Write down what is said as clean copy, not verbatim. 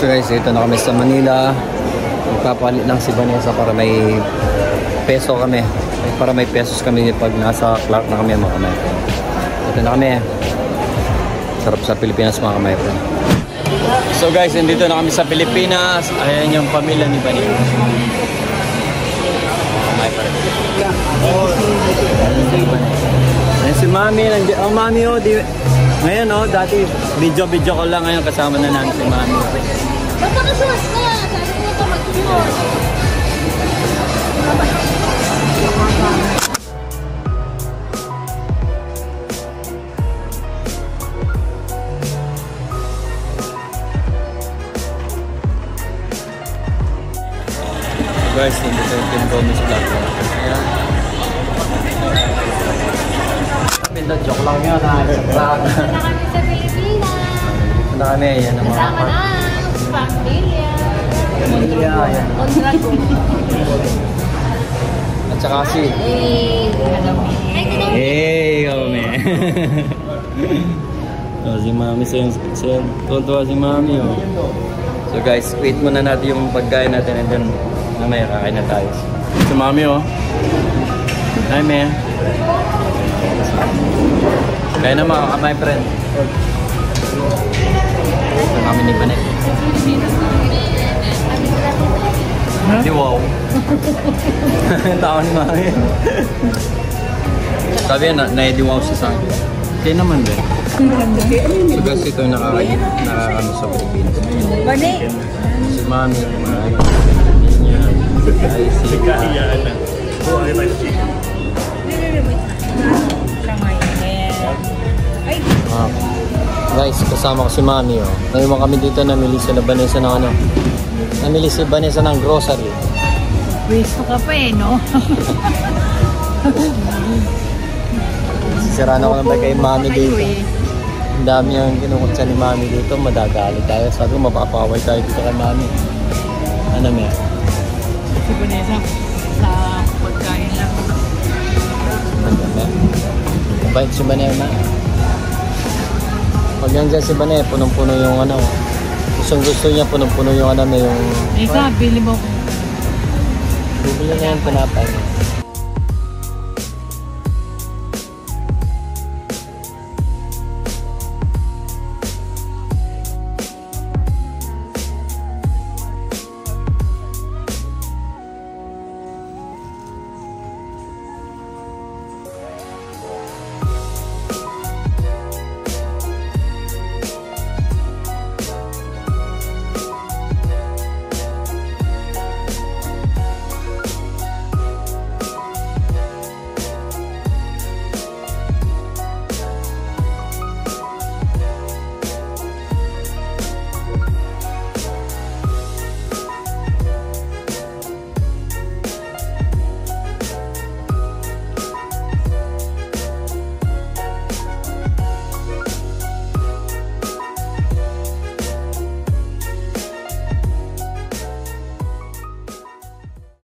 So guys, ito na kami sa Manila. Magpapalit lang si Vanessa para may peso kami. Para may pesos kami pag nasa Clark na kami mga kamay. Ito na kami. Sarap sa Pilipinas mga kamay. So guys, nandito na kami sa Pilipinas. Ayan yung pamilya ni Vanessa. Kamay pa rin. Ayan si Mami. Oh Mami oh. Ngayon oh, dati video ko lang ngayon kasama na namin si Mami. Magpakasuwas na! Sabi ko ito mag-suwas. Guys, nandito yung Team Bonus Vlog. Ayan. Pinda, joke lang yun ha. Wala kami sa Pilipinas. Ito na kami. Ayan ang mga Kasama na. Pamilya. pamilya. Ayan. Kondrago. At saka si... Hey, kami. Oh, si Mami. Tuwa si Mami. Oh. So guys, wait muna natin yung pagkain natin and then mamaya kakain na tayo. Si Mami oh. Hi, Mami. Kaya na mga my friend. Ito namin ni Banek. Di wow. Tawa ni Mami. Sabi yan, na-di wow siya sa akin. Kaya naman din. So guys, ito yung nakakano sa Pilipinas. Banek. Si Mami. Ay, si Kahiyaan na. Guys, kasama ko si Mami oh. Ngayon kami dito namili si Vanessa ng ano. Namili si Vanessa ng grocery. Wisto ka pa eh, no? Sisiraan ako ng bagay kay Mami dito. Ang dami ang kinukutsa ni Mami dito. Madagalit tayo. Sabi ko mapapaway tayo dito kay Mami. Ano may? Si Vanessa sa pagkain lang. Ano may? Bait si Vanessa. Pag yan dyan si Vanessa, punong-puno yung ano. Gusto niya punong-puno yung ano may yung... Vanessa, bili mo ko. Bibili na yung pinapay.